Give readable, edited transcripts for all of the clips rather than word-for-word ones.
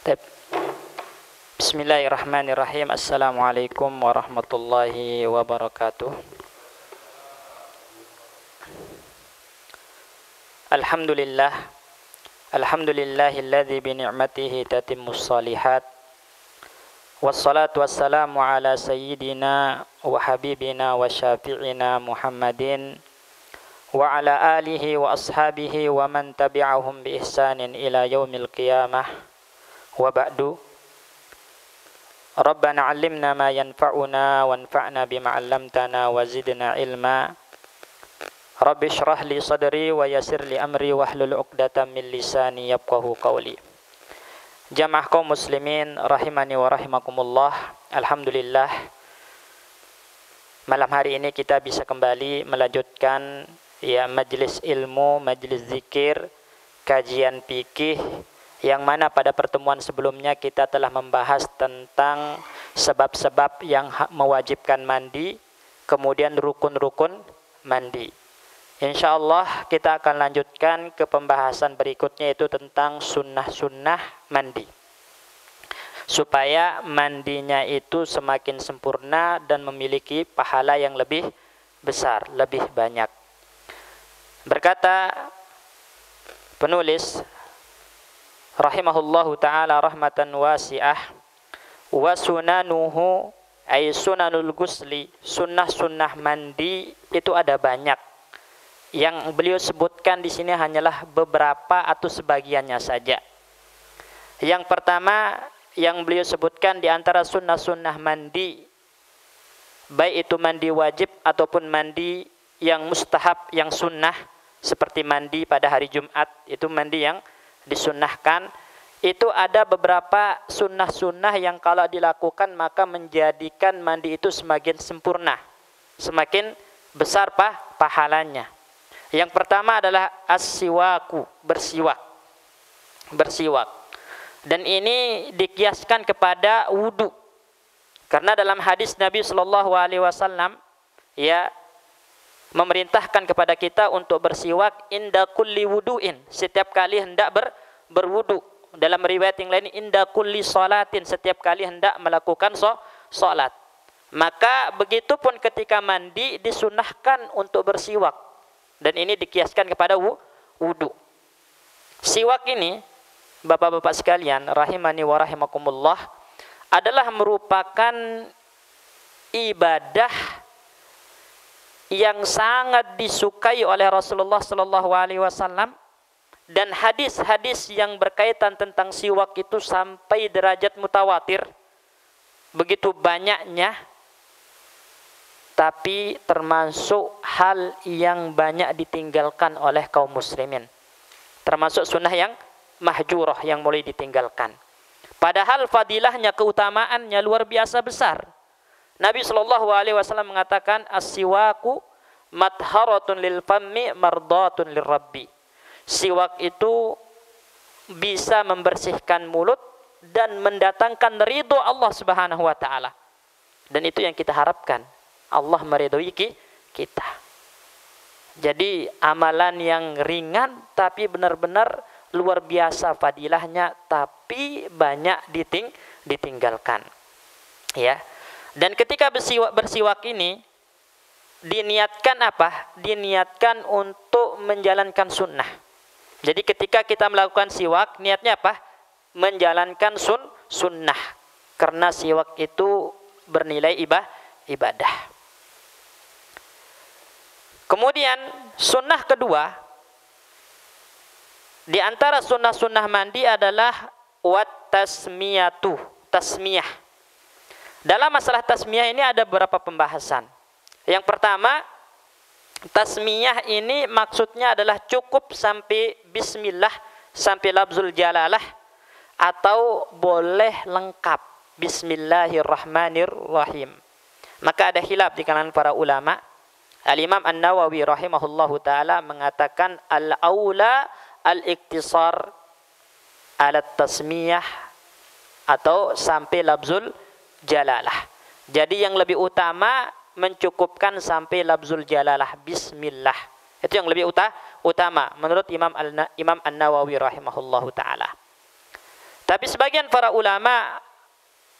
Baik. Bismillahirrahmanirrahim. Assalamualaikum warahmatullahi wabarakatuh. Alhamdulillah. Alhamdulillahilladzi bi ni'matihi tatimmus shalihat. Wassalatu wassalamu ala sayyidina wa habibina wa syafi'ina Muhammadin wa ala alihi wa ashabihi wa man tabi'ahum bi ihsanin ila yaumil qiyamah. Wa ba'du. Rabbana 'allimna ma yanfa'una wanfa'na bima 'allamtana wa zidna ilma. Rabbi shrah li sadri wa yassir li amri wahlul 'uqdatam min lisani yafqahu qawli. Jamaah kaum muslimin rahimani wa rahimakumullah. Alhamdulillah, malam hari ini kita bisa kembali melanjutkan majelis ilmu, majelis zikir, kajian fikih, yang mana pada pertemuan sebelumnya kita telah membahas tentang sebab-sebab yang mewajibkan mandi, kemudian rukun-rukun mandi. InsyaAllah kita akan lanjutkan ke pembahasan berikutnya, yaitu tentang sunnah-sunnah mandi, supaya mandinya itu semakin sempurna dan memiliki pahala yang lebih besar, lebih banyak. Berkata penulis rahimahullahu ta'ala rahmatan wasi'ah, wa sunanuhu ay sunanul gusli, sunnah-sunnah mandi itu ada banyak. Yang beliau sebutkan di sini hanyalah beberapa atau sebagiannya saja. Yang pertama yang beliau sebutkan di antara sunnah-sunnah mandi, baik itu mandi wajib ataupun mandi yang mustahab, yang sunnah, seperti mandi pada hari Jumat, itu mandi yang disunnahkan. Itu ada beberapa sunnah-sunnah yang kalau dilakukan maka menjadikan mandi itu semakin sempurna, semakin besar pahalanya. Yang pertama adalah as-siwaku, bersiwak. Dan ini dikiaskan kepada wudu. Karena dalam hadis Nabi sallallahu alaihi wasallam memerintahkan kepada kita untuk bersiwak inda kulli wudu'in, setiap kali hendak berwudu. Dalam riwayat yang lain inda kulli salatin, setiap kali hendak melakukan salat. Maka begitupun ketika mandi disunnahkan untuk bersiwak. Dan ini dikiaskan kepada wudu. Siwak ini, bapak-bapak sekalian, rahimani wa rahimakumullah, adalah merupakan ibadah yang sangat disukai oleh Rasulullah sallallahu alaihi wasallam, dan hadis-hadis yang berkaitan tentang siwak itu sampai derajat mutawatir. Begitu banyaknya, tapi termasuk hal yang banyak ditinggalkan oleh kaum muslimin. Termasuk sunnah yang mahjurah, yang mulai ditinggalkan. Padahal fadilahnya, keutamaannya luar biasa besar. Nabi sallallahu alaihi wasallam mengatakan as-siwaku matharatun lil fammi mardatun lirabbi. Siwak itu bisa membersihkan mulut dan mendatangkan ridho Allah Subhanahu wa taala. Dan itu yang kita harapkan, Allah meridhoi kita. Jadi amalan yang ringan tapi benar-benar luar biasa fadilahnya, tapi banyak ditinggalkan. Ya. Dan ketika bersiwak ini diniatkan apa? Diniatkan untuk menjalankan sunnah. Jadi ketika kita melakukan siwak, niatnya apa? Menjalankan sunnah. Karena siwak itu bernilai ibadah. Kemudian sunnah kedua di antara sunnah-sunnah mandi adalah wat tasmiyatu, tasmiyah. Dalam masalah tasmiyah ini ada beberapa pembahasan. Yang pertama, tasmiyah ini maksudnya adalah cukup sampai bismillah, sampai lafzul jalalah, atau boleh lengkap bismillahirrahmanirrahim. Maka ada khilaf di kalangan para ulama. Al-Imam An-Nawawi rahimahullahu ta'ala mengatakan al-aula al-iktisar ala tasmiyah, atau sampai lafzul jalalah. Jadi yang lebih utama mencukupkan sampai lafzul jalalah, bismillah. Itu yang lebih utama menurut Imam An-Nawawi rahimahullahu ta'ala. Tapi sebagian para ulama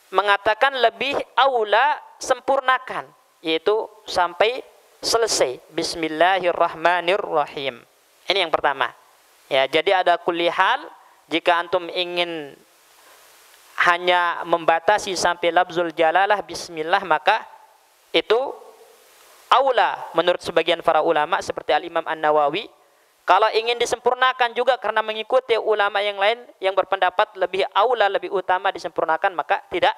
mengatakan lebih aula sempurnakan, yaitu sampai selesai Bismillahirrahmanirrahim. Ini yang pertama. Ya, jadi ada kulli hal, jika antum ingin hanya membatasi sampai lafzul jalalah bismillah, maka itu aula menurut sebagian para ulama seperti Al-Imam An-Nawawi. Kalau ingin disempurnakan juga karena mengikuti ulama yang lain yang berpendapat lebih aula, lebih utama disempurnakan, maka tidak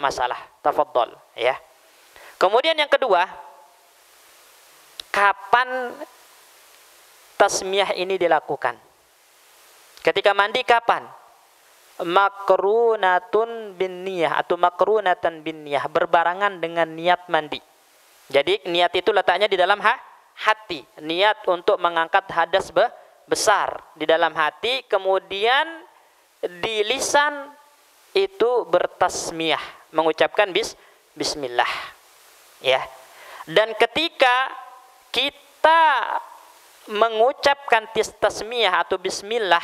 masalah. Tafadhol, ya. Kemudian yang kedua, kapan tasmiyah ini dilakukan? Ketika mandi kapan? Makrunatun bin niyah atau makrunatan bin niyah, berbarangan dengan niat mandi. Jadi niat itu letaknya di dalam hati, niat untuk mengangkat hadas besar di dalam hati, kemudian di lisan itu bertasmiyah, mengucapkan bismillah, ya. Dan ketika kita mengucapkan tasmiyah atau bismillah,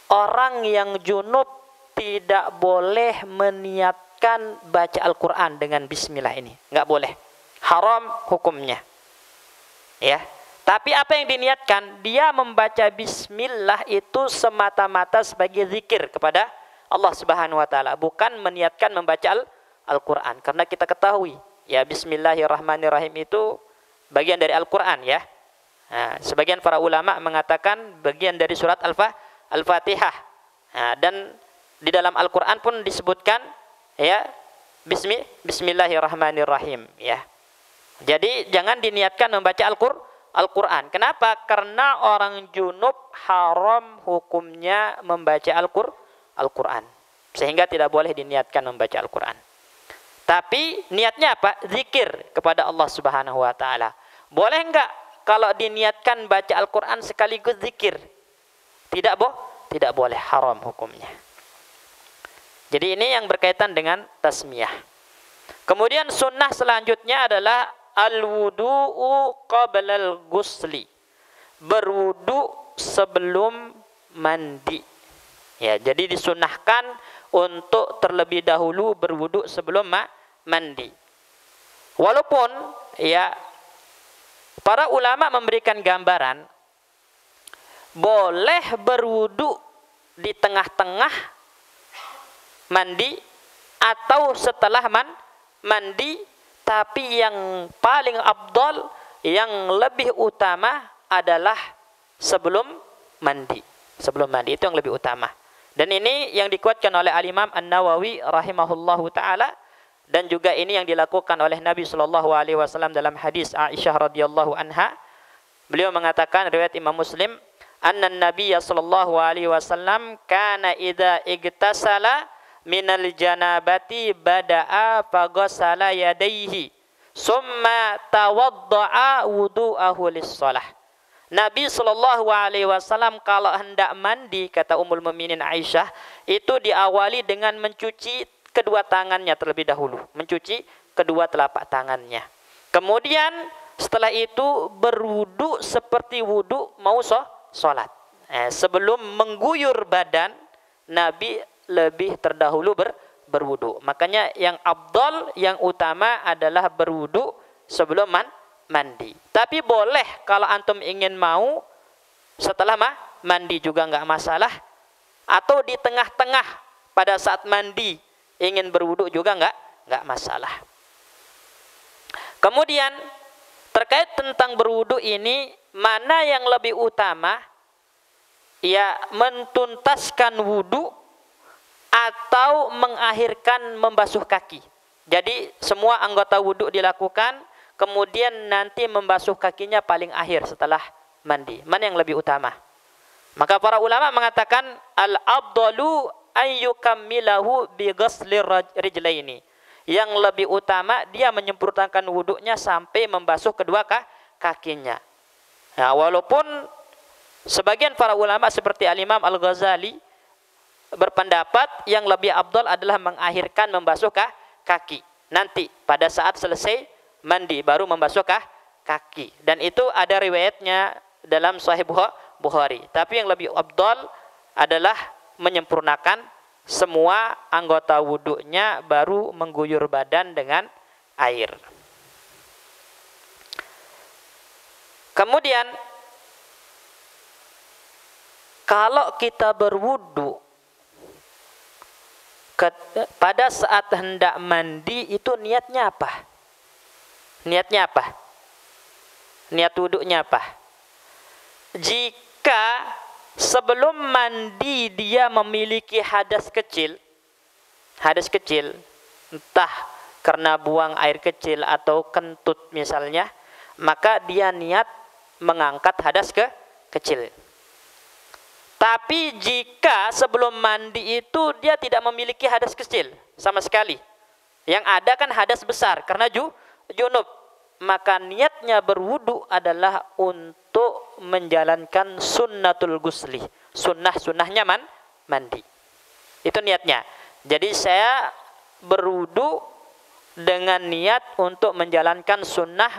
orang yang junub tidak boleh meniatkan baca Al-Quran dengan bismillah ini, nggak boleh, haram hukumnya. Ya, tapi apa yang diniatkan? Dia membaca bismillah itu semata-mata sebagai zikir kepada Allah Subhanahu wa taala, bukan meniatkan membaca Al-Quran. Karena kita ketahui, ya, Bismillahirrahmanirrahim itu bagian dari Al-Quran, ya. Nah, sebagian para ulama mengatakan bagian dari surat Al-Fatihah. Nah, dan di dalam Al-Quran pun disebutkan, ya, Bismillahirrahmanirrahim, ya. Jadi jangan diniatkan membaca Al-Quran. Kenapa? Karena orang junub haram hukumnya membaca Al-Quran. Sehingga tidak boleh diniatkan membaca Al-Quran. Tapi niatnya apa? Zikir kepada Allah Subhanahu wa taala. Boleh enggak kalau diniatkan baca Al-Quran sekaligus zikir? Tidak boleh, haram hukumnya. Jadi ini yang berkaitan dengan tasmiyah. Kemudian sunnah selanjutnya adalah al-wudu'u qablal ghusli, berwudu sebelum mandi. Ya, jadi disunnahkan untuk terlebih dahulu berwudu sebelum mandi. Walaupun, ya, para ulama memberikan gambaran boleh berwudu di tengah-tengah mandi atau setelah mandi. Tapi yang paling afdal, yang lebih utama adalah sebelum mandi. Sebelum mandi itu yang lebih utama. Dan ini yang dikuatkan oleh Al-Imam An-Nawawi rahimahullahu taala, dan juga ini yang dilakukan oleh Nabi sallallahu alaihi wasallam dalam hadis Aisyah radhiyallahu anha. Beliau mengatakan, riwayat Imam Muslim, anna Nabiyya sallallahu alaihi wasallam kana idza igtasala minal janabati bada'a faghasala yadayhi summa tawadda'a wudu'ahu lis-shalah. Nabi sallallahu alaihi wasallam kalau hendak mandi, kata Ummul Mukminin Aisyah, itu diawali dengan mencuci kedua tangannya terlebih dahulu, mencuci kedua telapak tangannya. Kemudian setelah itu berwudu seperti wudu mau sholat. Sebelum mengguyur badan, Nabi lebih terdahulu berwudu. Makanya yang afdal, yang utama adalah berwudu sebelum mandi. Tapi boleh kalau antum ingin mau setelah mandi juga nggak masalah, atau di tengah-tengah pada saat mandi ingin berwudu juga nggak masalah. Kemudian terkait tentang berwudu ini, mana yang lebih utama? Ya, mentuntaskan wudu atau mengakhirkan membasuh kaki. Jadi semua anggota wudu dilakukan, kemudian nanti membasuh kakinya paling akhir setelah mandi. Mana yang lebih utama? Maka para ulama mengatakan al-afdalu ayyukammilahu bi ghaslir rijlaini. Yang lebih utama dia menyempurnakan wudunya sampai membasuh kedua kakinya. Nah, walaupun sebagian para ulama seperti Al-Imam Al-Ghazali berpendapat yang lebih afdal adalah mengakhirkan membasuh kaki. Nanti pada saat selesai mandi baru membasuh kaki. Dan itu ada riwayatnya dalam Sahih Bukhari. Tapi yang lebih afdal adalah menyempurnakan semua anggota wudhunya, baru mengguyur badan dengan air. Kemudian kalau kita berwudu pada saat hendak mandi, itu niatnya apa? Niatnya apa? Niat wudunya apa? Jika sebelum mandi dia memiliki hadas kecil, entah karena buang air kecil atau kentut misalnya, maka dia niat mengangkat hadas kecil. Tapi jika sebelum mandi itu dia tidak memiliki hadas kecil sama sekali, yang ada kan hadas besar karena junub, maka niatnya berwudu adalah untuk menjalankan sunnatul gusli, sunnahnya mandi. Itu niatnya. Jadi saya berwudu dengan niat untuk menjalankan sunnah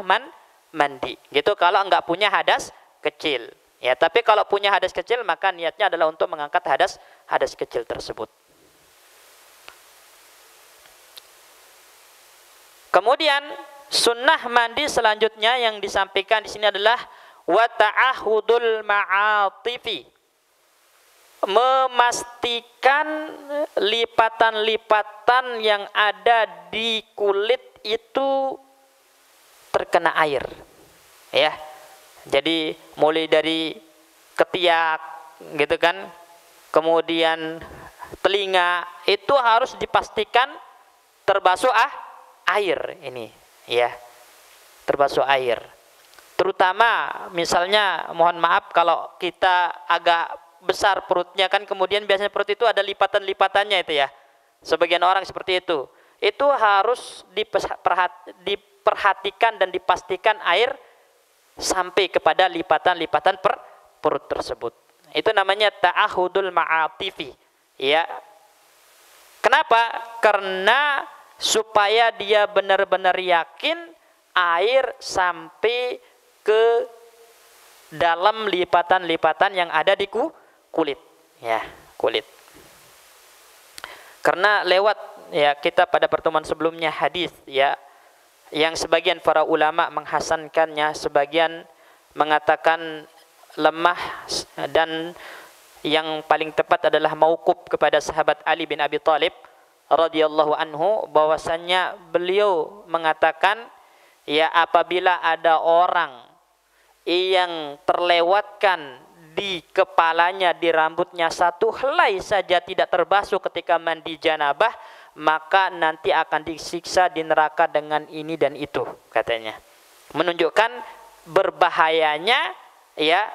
mandi. Gitu kalau enggak punya hadas kecil. Ya, tapi kalau punya hadas kecil maka niatnya adalah untuk mengangkat hadas kecil tersebut. Kemudian sunnah mandi selanjutnya yang disampaikan di sini adalah wa ta'ahudul ma'atifi, memastikan lipatan-lipatan yang ada di kulit itu terkena air. Ya. Jadi mulai dari ketiak gitu kan, kemudian telinga itu harus dipastikan terbasuh air ini, ya, terbasuh air. Terutama misalnya, mohon maaf kalau kita agak besar perutnya kan, kemudian biasanya perut itu ada lipatan-lipatannya itu ya. Sebagian orang seperti itu. Itu harus diperhatikan dan dipastikan air sampai kepada lipatan-lipatan perut tersebut. Itu namanya ta'ahudul ma'atifi. Ya. Kenapa? Karena supaya dia benar-benar yakin air sampai ke dalam lipatan-lipatan yang ada di kulit. Ya, kulit. Karena lewat ya kita pada pertemuan sebelumnya hadis ya, yang sebagian para ulama menghasankannya, sebagian mengatakan lemah, dan yang paling tepat adalah mauquf kepada sahabat Ali bin Abi Thalib radhiyallahu anhu, bahwasannya beliau mengatakan ya, apabila ada orang yang terlewatkan di kepalanya, di rambutnya satu helai saja tidak terbasuh ketika mandi janabah, maka nanti akan disiksa di neraka dengan ini dan itu, katanya. Menunjukkan berbahayanya ya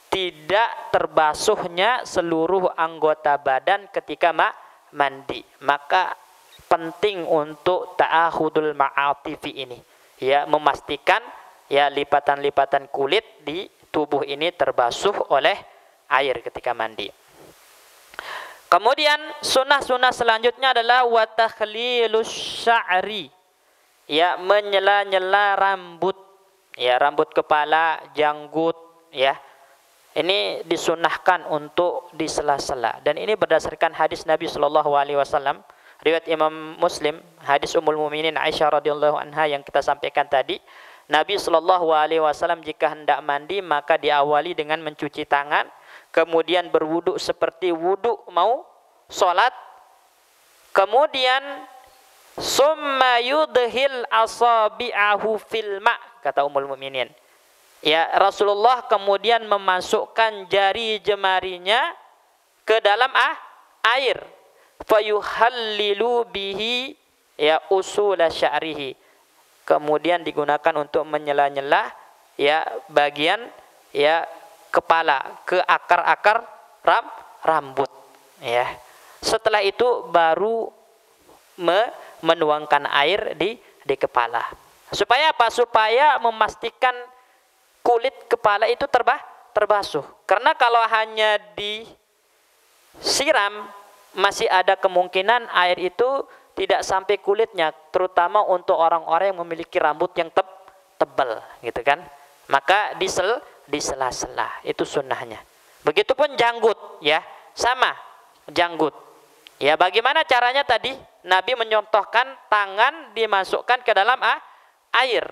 tidak terbasuhnya seluruh anggota badan ketika mandi. Maka penting untuk ta'ahudul ma'atifi ini, ya, memastikan ya lipatan-lipatan kulit di tubuh ini terbasuh oleh air ketika mandi. Kemudian sunnah-sunnah selanjutnya adalah wa takhlilus sya'ri, ya, menyela-nyela rambut, ya, rambut kepala, janggut, ya. Ini disunnahkan untuk disela-sela, dan ini berdasarkan hadis Nabi sallallahu alaihi wasallam riwayat Imam Muslim, hadis Ummul Mukminin Aisyah radhiyallahu anha yang kita sampaikan tadi. Nabi sallallahu alaihi wasallam jika hendak mandi maka diawali dengan mencuci tangan, kemudian berwudu seperti wudu mau sholat, kemudian summa yudhil asabi'ahu fil ma', kata Ummul Mukminin. Ya, Rasulullah kemudian memasukkan jari jemarinya ke dalam air, fayuhallilu bihi ya usula sya'rihi, kemudian digunakan untuk menyela-nyela ya bagian ya kepala, ke akar-akar rambut, ya. Setelah itu baru menuangkan air di kepala. Supaya apa? Supaya memastikan kulit kepala itu terbasuh. Karena kalau hanya disiram, masih ada kemungkinan air itu tidak sampai kulitnya, terutama untuk orang-orang yang memiliki rambut yang tebal, gitu kan. Maka disela-sela, itu sunnahnya. Begitupun janggut, ya, sama, janggut. Ya, bagaimana caranya tadi? Nabi menyontohkan tangan dimasukkan ke dalam air.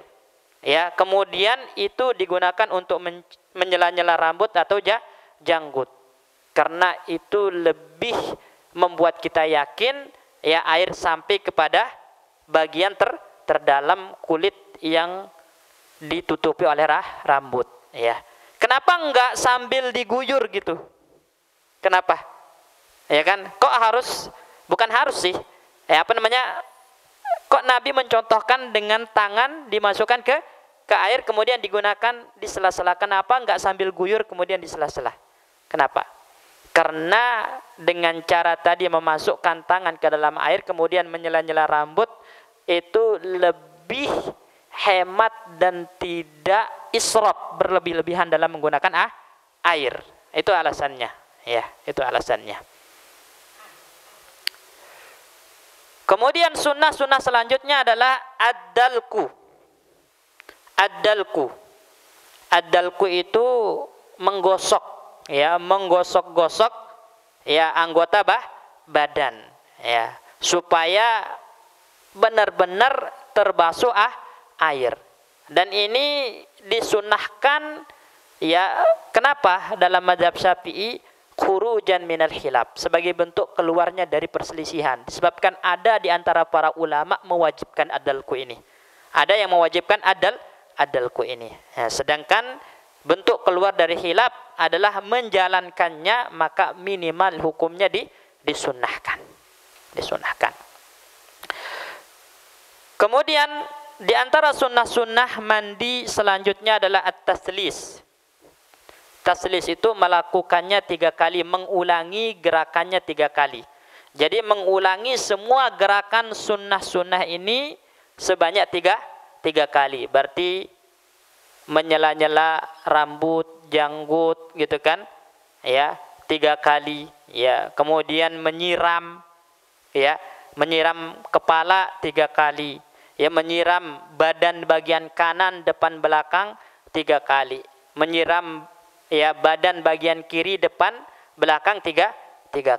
Ya, kemudian itu digunakan untuk menyela-nyela rambut atau janggut. Karena itu lebih membuat kita yakin ya air sampai kepada bagian terdalam kulit yang ditutupi oleh rambut. Ya, kenapa enggak sambil diguyur gitu? Kenapa? Ya kan? Kok harus? Bukan harus sih. Ya, apa namanya? Kok Nabi mencontohkan dengan tangan dimasukkan ke air kemudian digunakan di sela-sela? Kenapa enggak sambil guyur kemudian di sela-sela? Kenapa? Karena dengan cara tadi memasukkan tangan ke dalam air kemudian menyela-nyela rambut itu lebih hemat dan tidak israf, berlebih-lebihan dalam menggunakan air. Itu alasannya. Ya, itu alasannya. Kemudian sunnah-sunnah selanjutnya adalah ad-dalku. Ad-dalku. Ad-dalku itu menggosok, ya, menggosok-gosok ya anggota badan, ya, supaya benar-benar terbasuh air. Dan ini disunnahkan, ya, kenapa? Dalam mazhab Syafi'i khurujan minal khilaf, sebagai bentuk keluarnya dari perselisihan, disebabkan ada di antara para ulama mewajibkan ad-dalku ini. Ada yang mewajibkan ad-dalku ini. Ya, sedangkan bentuk keluar dari khilaf adalah menjalankannya, maka minimal hukumnya disunnahkan. Disunnahkan. Kemudian di antara sunnah-sunnah mandi selanjutnya adalah at-taslis. Taslis itu melakukannya 3 kali, mengulangi gerakannya 3 kali. Jadi mengulangi semua gerakan sunnah-sunnah ini sebanyak 3 kali. Berarti menyela-nyela rambut, janggut, gitu kan? Ya, 3 kali. Ya, kemudian menyiram, ya, menyiram kepala 3 kali. Ya, menyiram badan bagian kanan, depan, belakang 3 kali. Menyiram ya badan bagian kiri, depan, belakang 3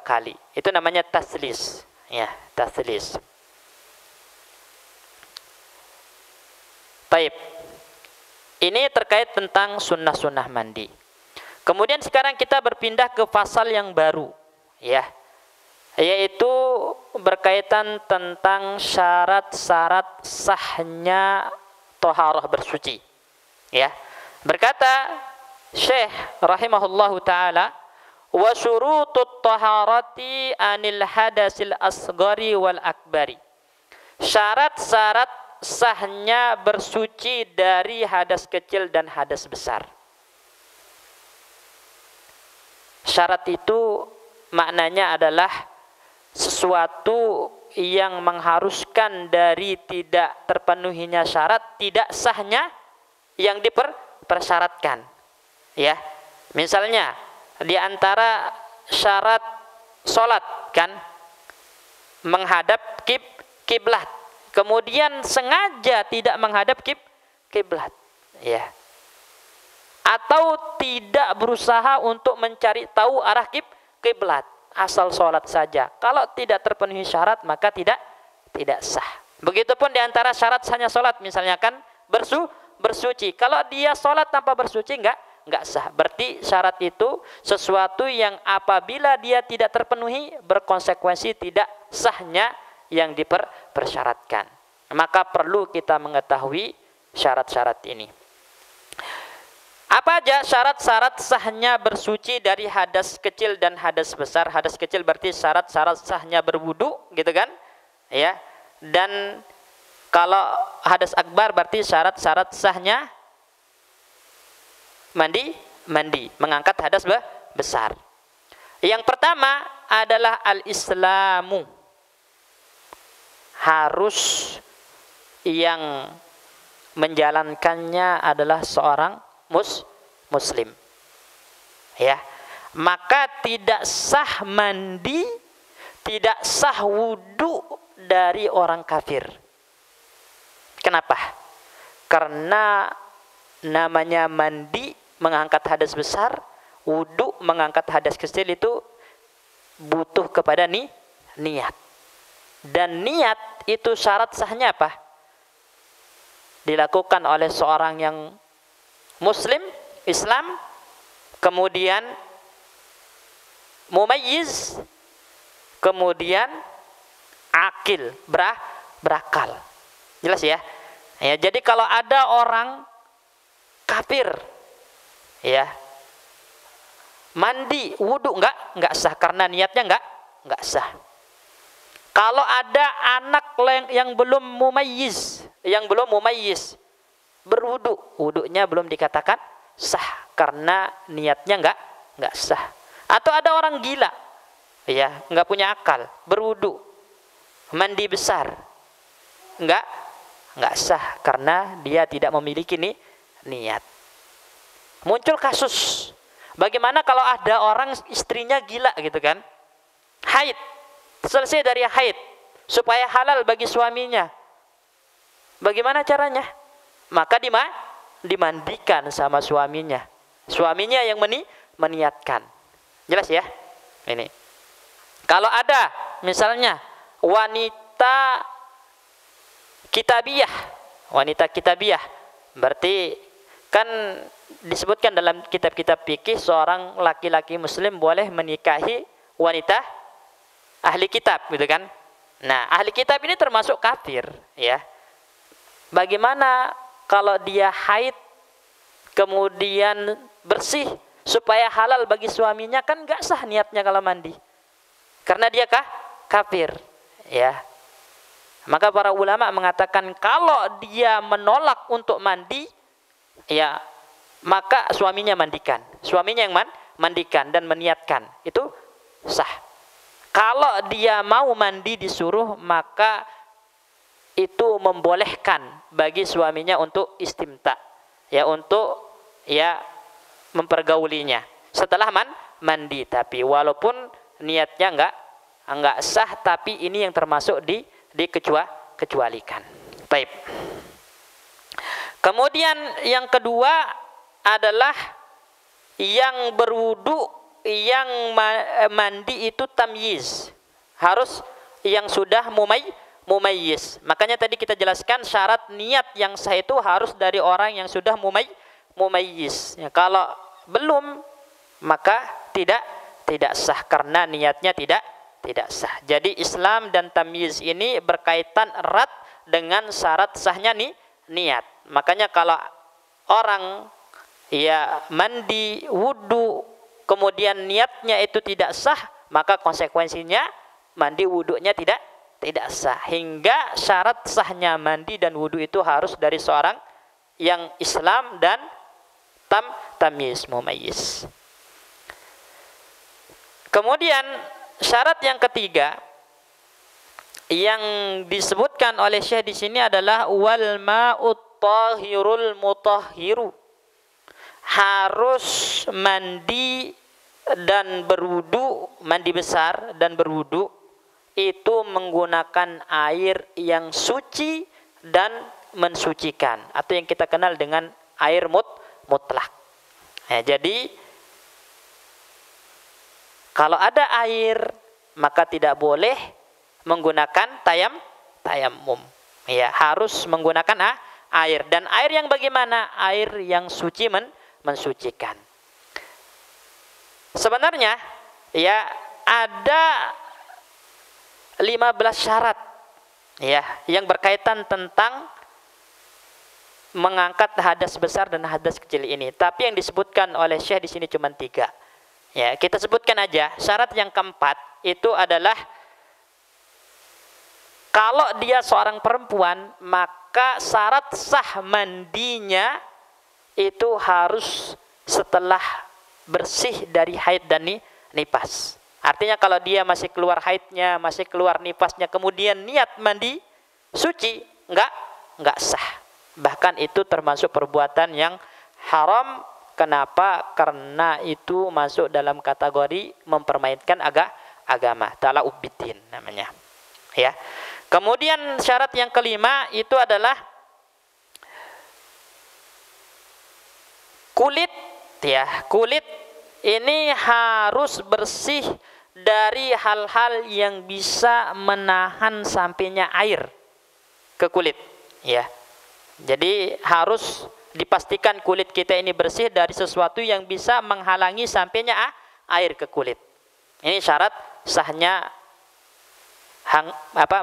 kali. Itu namanya taslis. Ya, taslis. Baik. Ini terkait tentang sunnah-sunnah mandi. Kemudian sekarang kita berpindah ke pasal yang baru, ya, yaitu berkaitan tentang syarat-syarat sahnya thaharah bersuci. Ya, berkata Syekh rahimahullahu taala, wa syurutut taharati anil hadasil asghari wal akbari. Syarat-syarat sahnya bersuci dari hadas kecil dan hadas besar. Syarat itu maknanya adalah sesuatu yang mengharuskan dari tidak terpenuhinya syarat, tidak sahnya yang dipersyaratkan. Ya, misalnya di antara syarat sholat kan menghadap kiblat, kemudian sengaja tidak menghadap kiblat, ya, atau tidak berusaha untuk mencari tahu arah kiblat, asal sholat saja. Kalau tidak terpenuhi syarat maka tidak sah. Begitupun di antara syarat sahnya sholat, misalnya kan bersuci. Kalau dia sholat tanpa bersuci enggak sah. Berarti syarat itu sesuatu yang apabila dia tidak terpenuhi berkonsekuensi tidak sahnya yang dipersyaratkan. Maka perlu kita mengetahui syarat-syarat ini. Apa aja syarat-syarat sahnya bersuci dari hadas kecil dan hadas besar? Hadas kecil berarti syarat-syarat sahnya berwudu, gitu kan? Ya. Dan kalau hadas akbar berarti syarat-syarat sahnya mandi, mengangkat hadas besar. Yang pertama adalah al-islamu. Harus yang menjalankannya adalah seorang muslim. Ya. Maka tidak sah mandi, tidak sah wudu dari orang kafir. Kenapa? Karena namanya mandi mengangkat hadas besar, wudu mengangkat hadas kecil itu butuh kepada niat. Dan niat itu syarat sahnya apa? Dilakukan oleh seorang yang Muslim, Islam, kemudian mumayyiz, kemudian akil, berakal. Jelas ya? Ya, jadi kalau ada orang kafir, ya, mandi, wudu enggak sah karena niatnya enggak sah. Kalau ada anak yang belum mumayyiz, berwudu, wudunya belum dikatakan sah karena niatnya enggak sah. Atau ada orang gila, ya, enggak punya akal, berwudu, mandi besar, enggak sah karena dia tidak memiliki niat. Muncul kasus, bagaimana kalau ada orang istrinya gila gitu kan, haid, selesai dari haid, supaya halal bagi suaminya, bagaimana caranya? Maka dimandikan sama suaminya yang meniatkan. Jelas ya? Ini kalau ada misalnya wanita kitabiyah, berarti kan disebutkan dalam kitab-kitab fikih seorang laki-laki muslim boleh menikahi wanita ahli kitab, gitu kan? Nah, ahli kitab ini termasuk kafir, ya. Bagaimana kalau dia haid kemudian bersih supaya halal bagi suaminya, kan enggak sah niatnya kalau mandi. Karena dia kafir, ya. Maka para ulama mengatakan kalau dia menolak untuk mandi, ya, maka suaminya mandikan. Suaminya yang mandikan dan meniatkan. Itu sah. Kalau dia mau mandi disuruh, maka itu membolehkan bagi suaminya untuk istimta, ya, untuk ya mempergaulinya setelah mandi. Tapi walaupun niatnya enggak sah, tapi ini yang termasuk dikecualikan. Baik. Kemudian yang kedua adalah yang berwudu, yang mandi itu tamyiz, harus yang sudah mumayyiz. Makanya tadi kita jelaskan syarat niat yang sah itu harus dari orang yang sudah mumayyiz. Ya, kalau belum maka tidak sah karena niatnya tidak sah. Jadi Islam dan tamyiz ini berkaitan erat dengan syarat sahnya niat. Makanya kalau orang ya mandi, wudu, kemudian niatnya itu tidak sah, maka konsekuensinya mandi wudunya tidak sah. Hingga syarat sahnya mandi dan wudu itu harus dari seorang yang Islam dan tamyiz, mumayyiz. Kemudian syarat yang ketiga yang disebutkan oleh Syekh di sini adalah wal ma'ut tahirul mutahhiru. Harus mandi dan berwudu, mandi besar dan berwudu itu menggunakan air yang suci dan mensucikan, atau yang kita kenal dengan air mutlak. Ya, jadi kalau ada air maka tidak boleh menggunakan tayammum. Ya, harus menggunakan air. Dan air yang bagaimana? Air yang suci mensucikan. Sebenarnya ya ada 15 syarat ya yang berkaitan tentang mengangkat hadas besar dan hadas kecil ini. Tapi yang disebutkan oleh Syekh di sini cuma 3. Ya, kita sebutkan aja. Syarat yang keempat itu adalah kalau dia seorang perempuan, maka syarat sah mandinya itu harus setelah bersih dari haid dan nifas. Artinya kalau dia masih keluar haidnya, masih keluar nifasnya, kemudian niat mandi suci, enggak sah. Bahkan itu termasuk perbuatan yang haram. Kenapa? Karena itu masuk dalam kategori mempermainkan agama, tala'ub biddin namanya. Ya. Kemudian syarat yang kelima itu adalah kulit, ya. Kulit ini harus bersih dari hal-hal yang bisa menahan sampainya air ke kulit, ya. Jadi harus dipastikan kulit kita ini bersih dari sesuatu yang bisa menghalangi sampainya air ke kulit. Ini syarat sahnya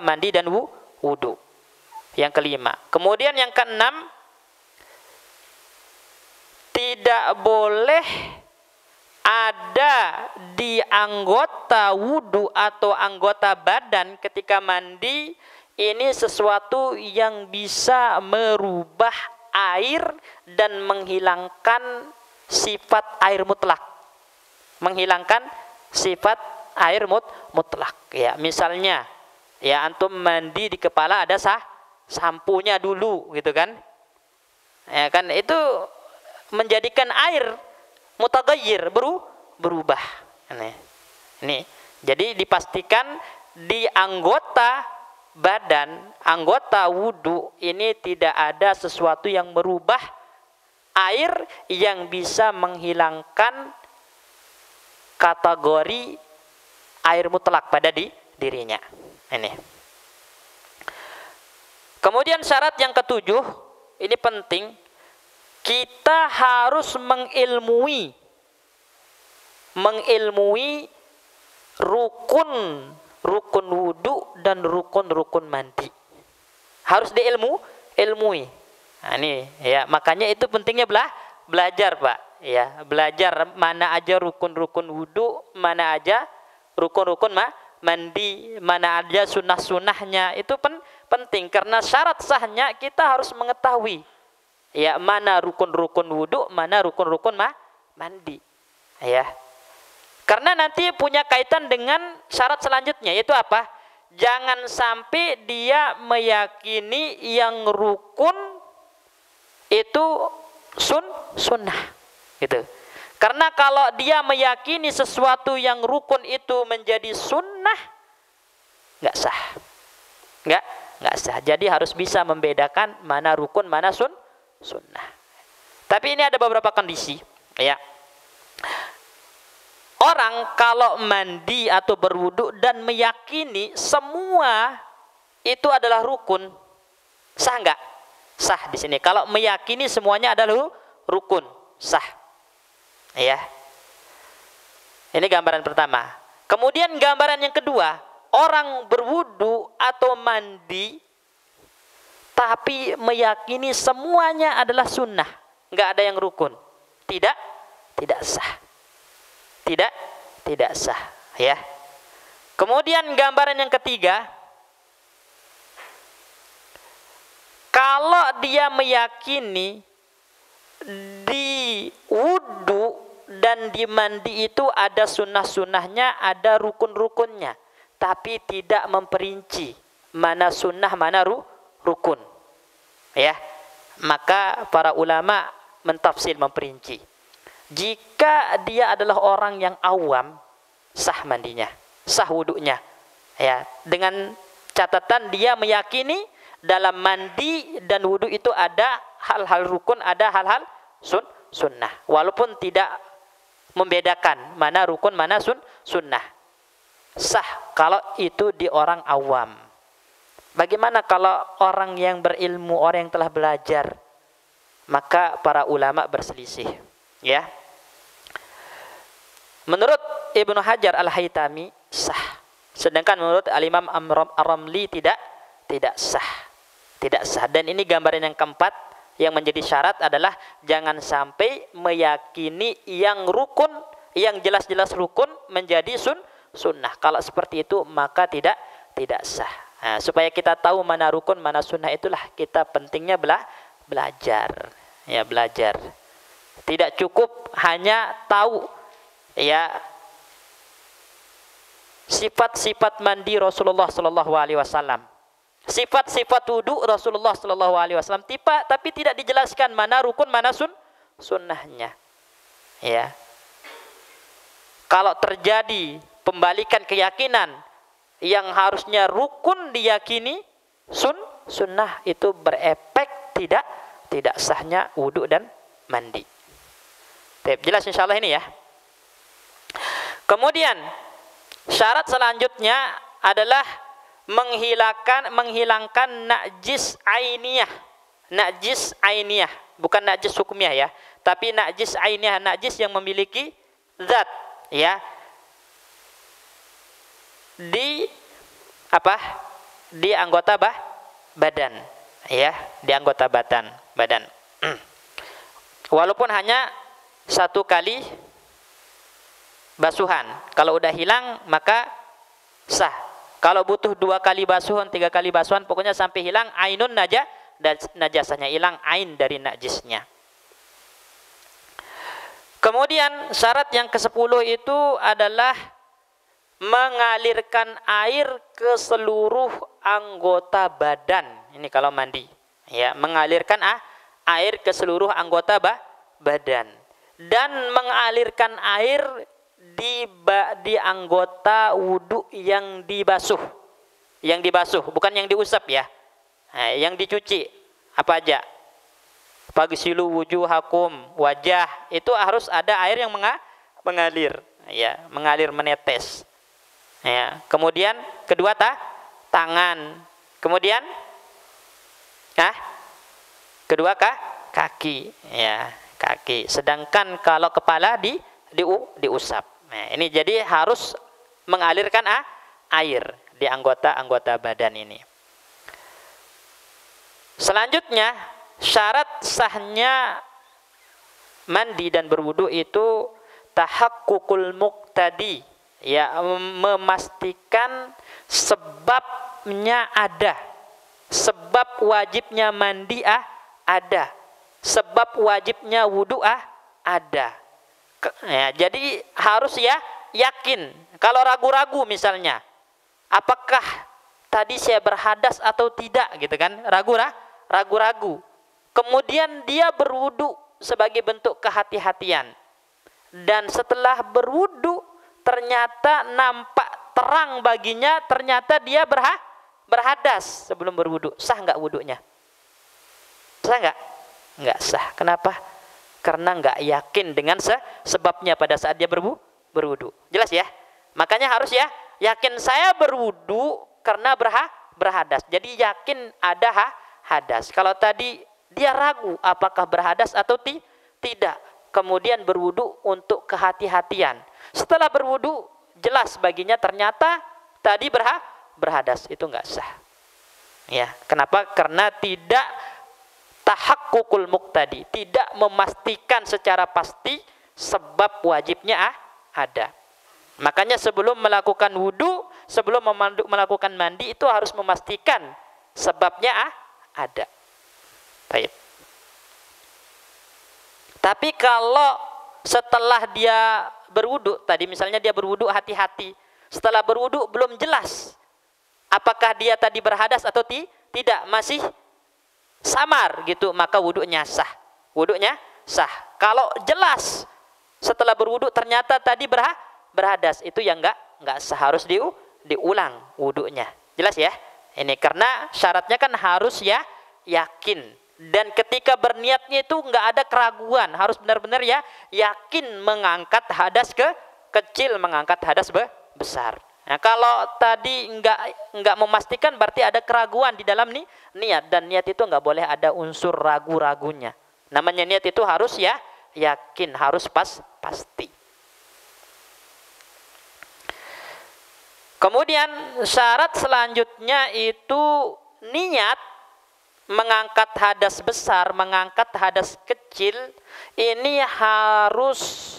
mandi dan wudu. Yang kelima. Kemudian yang keenam, tidak boleh ada di anggota wudu atau anggota badan ketika mandi ini sesuatu yang bisa merubah air dan menghilangkan sifat air mutlak. Menghilangkan sifat air mutlak. Ya, misalnya, ya antum mandi di kepala ada sampunya dulu, gitu kan? Ya kan, itu menjadikan air mutaghayyir, berubah. Ini. Jadi dipastikan di anggota badan, anggota wudu ini tidak ada sesuatu yang merubah air yang bisa menghilangkan kategori air mutlak pada dirinya. Ini. Kemudian syarat yang ketujuh, ini penting, kita harus mengilmui rukun wudu dan rukun mandi. Harus ilmui. Nah, ini ya, makanya itu pentingnya belajar, Pak. Ya, belajar mana aja rukun wudu, mana aja rukun mandi, mana aja sunnah-sunnahnya. Itu penting karena syarat sahnya kita harus mengetahui. Ya, mana rukun wudu, mana rukun mandi. Ya. Karena nanti punya kaitan dengan syarat selanjutnya, yaitu apa? Jangan sampai dia meyakini yang rukun itu sunnah, gitu. Karena kalau dia meyakini sesuatu yang rukun itu menjadi sunnah, nggak sah, nggak sah. Jadi harus bisa membedakan mana rukun, mana sunnah. Tapi ini ada beberapa kondisi, ya. Orang kalau mandi atau berwudu dan meyakini semua itu adalah rukun, sah nggak? Sah di sini. Kalau meyakini semuanya adalah rukun, sah. Ya. Ini gambaran pertama. Kemudian gambaran yang kedua, orang berwudu atau mandi tapi meyakini semuanya adalah sunnah, nggak ada yang rukun, tidak sah. Tidak sah, ya. Kemudian gambaran yang ketiga, kalau dia meyakini di wudu dan di mandi itu ada sunnah-sunnahnya, ada rukun-rukunnya, tapi tidak memperinci mana sunnah, mana rukun, ya, maka para ulama mentafsir, memperinci. Jika dia adalah orang yang awam, sah mandinya, sah wudunya, ya, dengan catatan dia meyakini dalam mandi dan wudu itu ada hal-hal rukun, ada hal-hal sunnah, walaupun tidak membedakan mana rukun, mana sunnah, sah kalau itu di orang awam. Bagaimana kalau orang yang berilmu, orang yang telah belajar? Maka para ulama berselisih, ya. Menurut Ibnu Hajar Al-Haytami sah, sedangkan menurut Al-Imam Ar-Ramli tidak sah. Tidak sah. Dan ini gambaran yang keempat yang menjadi syarat adalah jangan sampai meyakini yang rukun, yang jelas-jelas rukun menjadi sunnah. Kalau seperti itu maka tidak sah. Nah, supaya kita tahu mana rukun, mana sunnah, itulah kita pentingnya belajar. Ya, belajar. Tidak cukup hanya tahu, ya, sifat-sifat mandi Rasulullah Sallallahu Alaihi Wasallam, sifat-sifat wudu Rasulullah Sallallahu Alaihi Wasallam, tapi tidak dijelaskan mana rukun, mana sunnahnya. Ya, kalau terjadi pembalikan keyakinan yang harusnya rukun diyakini sunnah, itu berefek tidak sahnya wudu dan mandi. Jelas insyaallah ini, ya. Kemudian Syarat selanjutnya adalah menghilangkan najis ainiyah. Najis ainiyah, bukan najis hukumiyah ya, tapi najis ainiyah, najis yang memiliki zat ya. Di apa? Di anggota badan ya, di anggota badan. Walaupun hanya 1 kali basuhan. Kalau udah hilang maka sah. Kalau butuh 2 kali basuhan, 3 kali basuhan, pokoknya sampai hilang ainun najasahnya, hilang ain dari najisnya. Kemudian syarat yang ke-10 itu adalah mengalirkan air ke seluruh anggota badan. Ini kalau mandi ya, mengalirkan air ke seluruh anggota badan, dan mengalirkan air di anggota wudu yang dibasuh, bukan yang diusap ya. Nah, yang dicuci apa aja? Fagsilu wujuhakum, wajah itu harus ada air yang mengalir ya, mengalir, menetes ya. Kemudian kedua tangan, kemudian kedua kaki ya, kaki. Sedangkan kalau kepala diusap. Nah, ini jadi harus mengalirkan air di anggota badan ini. Selanjutnya, syarat sahnya mandi dan berwudu itu tahaqqukul muqtadi ya, memastikan sebabnya ada. Sebab wajibnya mandi ada. Sebab wajibnya wudu ada. Ya, jadi harus ya yakin. Kalau ragu-ragu misalnya, apakah tadi saya berhadas atau tidak gitu kan? Ragu-ragu. Kemudian dia berwudu sebagai bentuk kehati-hatian. Dan setelah berwudu ternyata nampak terang baginya, ternyata dia berhadas sebelum berwudu. Sah enggak wudunya? Sah enggak? Enggak sah. Kenapa? Karena enggak yakin dengan sebabnya pada saat dia berwudu. Jelas ya? Makanya harus ya yakin saya berwudu karena berhadas. Jadi yakin ada hadas. Kalau tadi dia ragu apakah berhadas atau tidak, kemudian berwudu untuk kehati-hatian. Setelah berwudu jelas baginya ternyata tadi berhadas, itu enggak sah. Ya, kenapa? Karena tidak tahaqqukul muqtadi, tidak memastikan secara pasti sebab wajibnya ada. Makanya sebelum melakukan wudu, sebelum melakukan mandi itu harus memastikan sebabnya ada. Baik. Tapi kalau setelah dia berwudu, tadi misalnya dia berwudu hati-hati, setelah berwudu belum jelas apakah dia tadi berhadas atau tidak, masih samar gitu, maka wudunya sah. Wudunya sah. Kalau jelas setelah berwudu ternyata tadi berhadas, itu yang enggak sah, harus diulang wudunya. Jelas ya? Ini karena syaratnya kan harus ya yakin, dan ketika berniatnya itu enggak ada keraguan, harus benar-benar ya yakin mengangkat hadas kecil, mengangkat hadas besar. Nah, kalau tadi enggak memastikan berarti ada keraguan di dalam niat, dan niat itu enggak boleh ada unsur ragu-ragunya. Namanya niat itu harus ya yakin, harus pasti. Kemudian syarat selanjutnya itu niat mengangkat hadas besar, mengangkat hadas kecil, ini harus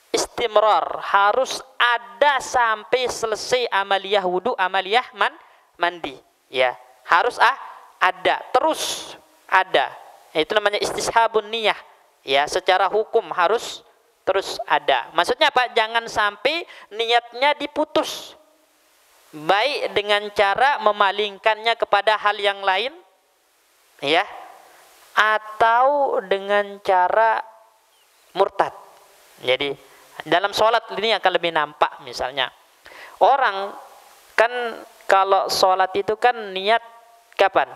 istimrar, harus ada sampai selesai amaliyah wudu, amaliyah mandi ya, harus ada, terus ada. Itu namanya istishabun niyah ya, secara hukum harus terus ada. Maksudnya apa? Jangan sampai niatnya diputus, baik dengan cara memalingkannya kepada hal yang lain ya, atau dengan cara murtad. Jadi dalam sholat ini akan lebih nampak. Misalnya orang kan kalau sholat itu kan niat kapan?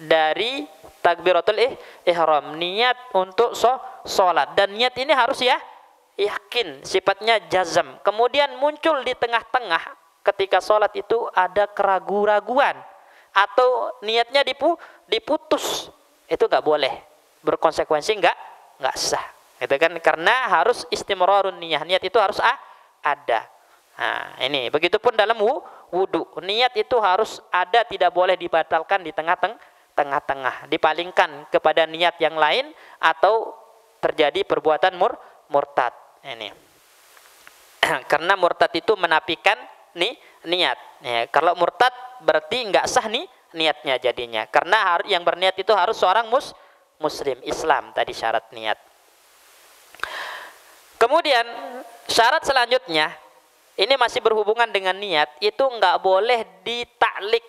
Dari takbiratul ihram, niat untuk sholat, dan niat ini harus ya yakin, sifatnya jazam. Kemudian muncul di tengah-tengah ketika sholat itu ada keraguan-raguan atau niatnya diputus, itu nggak boleh, berkonsekuensi nggak sah. Itu kan karena harus istimrarun niyah, niat itu harus ada. Nah, ini begitupun dalam wudu, niat itu harus ada, tidak boleh dibatalkan di tengah-tengah, dipalingkan kepada niat yang lain atau terjadi perbuatan murtad. Ini karena murtad itu menafikan niat. Ya, kalau murtad berarti nggak sah niatnya jadinya. Karena yang berniat itu harus seorang muslim Islam tadi syarat niat. Kemudian syarat selanjutnya ini masih berhubungan dengan niat, itu nggak boleh ditaklik,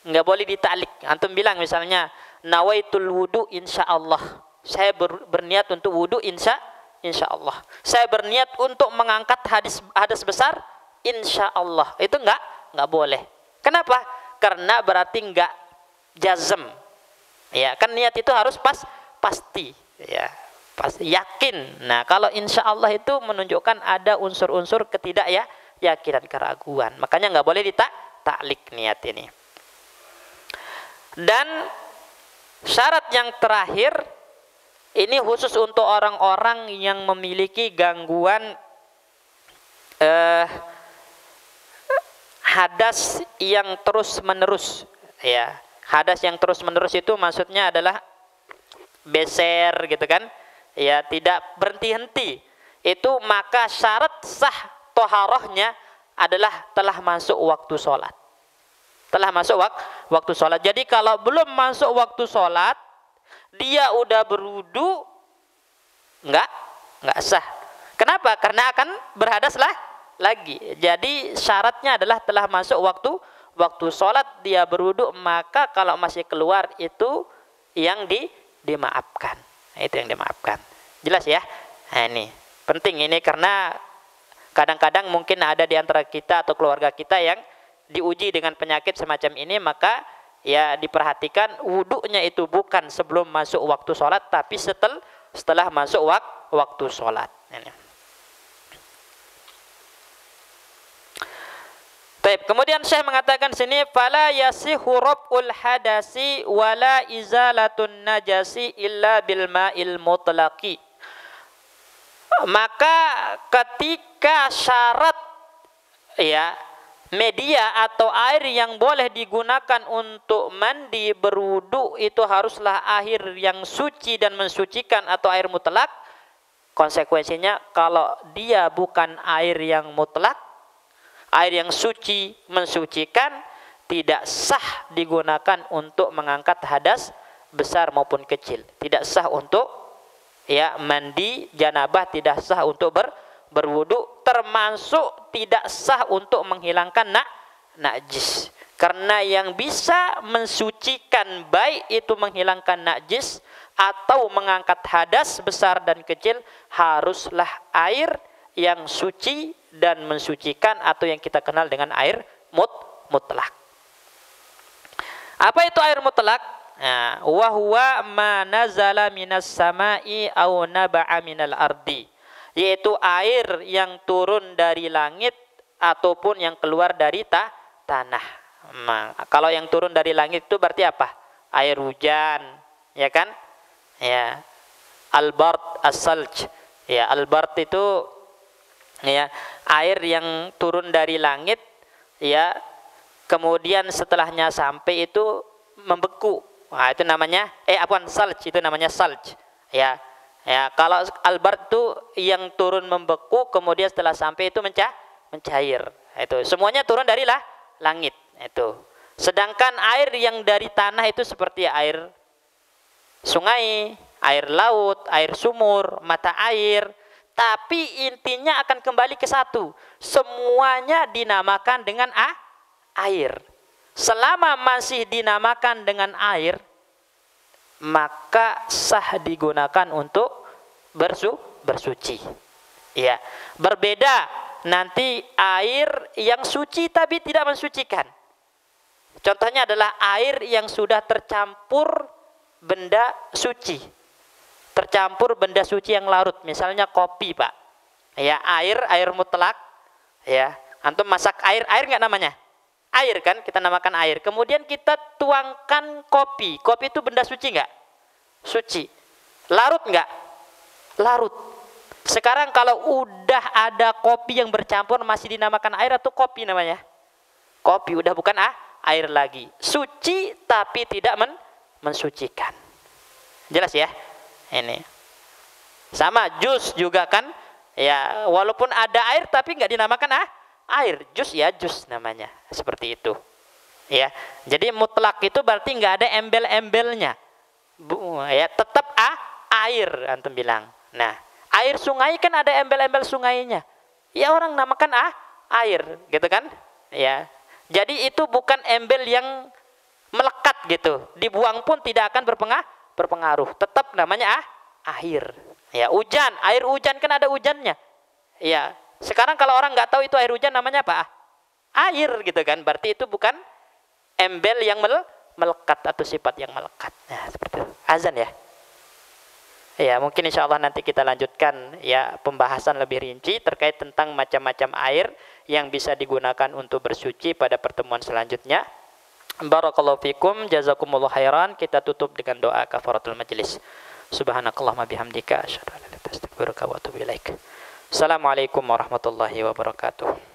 nggak boleh ditaklik. Antum bilang misalnya nawaitul wudu insyaallah, saya berniat untuk wudu insyaallah. Saya berniat untuk mengangkat hadas besar insyaallah. Itu nggak boleh. Kenapa? Karena berarti nggak jazm. Ya, kan niat itu harus pasti. Ya, pasti yakin. Nah, kalau insyaallah itu menunjukkan ada unsur-unsur ketidakyakinan, keraguan. Makanya nggak boleh ditaklik niat ini. Dan syarat yang terakhir ini khusus untuk orang-orang yang memiliki gangguan hadas yang terus menerus. Ya, hadas yang terus menerus itu maksudnya adalah beser gitu kan, ya, tidak berhenti-henti. Itu maka syarat sah toharohnya adalah telah masuk waktu sholat. Telah masuk waktu sholat. Jadi kalau belum masuk waktu sholat, dia udah berwudu, nggak sah. Kenapa? Karena akan berhadas lagi. Jadi syaratnya adalah telah masuk waktu sholat, dia berwudu, maka kalau masih keluar itu yang dimaafkan. Itu yang dimaafkan. Jelas ya? Nah, ini penting ini karena kadang-kadang mungkin ada di antara kita atau keluarga kita yang diuji dengan penyakit semacam ini, maka ya diperhatikan wudunya itu bukan sebelum masuk waktu sholat, tapi setelah masuk waktu sholat. Ini. Baik, kemudian Syekh mengatakan sini fala yasihu raf'ul hadasi wala izalatun najasi illa bil ma'il mutlaqi. Maka ketika syarat ya media atau air yang boleh digunakan untuk mandi berwudu itu haruslah air yang suci dan mensucikan atau air mutlak. Konsekuensinya kalau dia bukan air yang mutlak, air yang suci mensucikan, tidak sah digunakan untuk mengangkat hadas besar maupun kecil. Tidak sah untuk ya mandi janabah, tidak sah untuk berwudu, termasuk tidak sah untuk menghilangkan najis. Karena yang bisa mensucikan baik itu menghilangkan najis atau mengangkat hadas besar dan kecil haruslah air yang suci dan mensucikan atau yang kita kenal dengan air mutlak. Apa itu air mutlak? Nah, wa huwa ma nazala minas sama'i aw naba'a minal ardi, yaitu air yang turun dari langit ataupun yang keluar dari tanah. Nah, kalau yang turun dari langit itu berarti apa? Air hujan, ya kan? Ya. Al-bard as-salj. Ya, al-bard itu ya air yang turun dari langit, ya, kemudian setelahnya sampai itu membeku. Nah, itu namanya salj, itu namanya salj. Ya. Ya, kalau al-bard itu yang turun membeku kemudian setelah sampai itu mencair. Itu semuanya turun dari langit itu. Sedangkan air yang dari tanah itu seperti air sungai, air laut, air sumur, mata air. Tapi intinya akan kembali ke satu. Semuanya dinamakan dengan air. Selama masih dinamakan dengan air, maka sah digunakan untuk bersuci. Ya, berbeda nanti air yang suci tapi tidak mensucikan. Contohnya adalah air yang sudah tercampur benda suci. Tercampur benda suci yang larut, misalnya kopi, Pak. Ya, air mutlak. Ya, antum masak air nggak namanya? Air kan, kita namakan air. Kemudian kita tuangkan kopi. Kopi itu benda suci nggak? Suci. Larut nggak? Larut. Sekarang kalau udah ada kopi yang bercampur masih dinamakan air atau kopi namanya? Kopi, udah bukan air lagi. Suci tapi tidak mensucikan. Jelas ya? Ini. Sama jus juga kan? Ya, walaupun ada air tapi nggak dinamakan air. Jus ya jus namanya. Seperti itu. Ya. Jadi mutlak itu berarti nggak ada embel-embelnya. Ya, tetap air antum bilang. Nah, air sungai kan ada embel-embel sungainya. Ya orang namakan air, gitu kan? Ya. Jadi itu bukan embel yang melekat gitu. Dibuang pun tidak akan berpengaruh. Tetap namanya air. Ya, hujan, air hujan kan ada hujannya. Ya, sekarang kalau orang nggak tahu itu air hujan namanya apa? Air gitu kan. Berarti itu bukan embel yang melekat atau sifat yang melekat. Nah, seperti itu. Azan ya. Ya, mungkin insya Allah nanti kita lanjutkan ya pembahasan lebih rinci terkait tentang macam-macam air yang bisa digunakan untuk bersuci pada pertemuan selanjutnya. Barakallahu fikum, jazakumullah khairan. Kita tutup dengan doa kafaratul majlis. Subhanakallahumma bihamdika asyhadu an la ilaha illa anta astaghfiruka wa atubu ilaik. Assalamualaikum warahmatullahi wabarakatuh.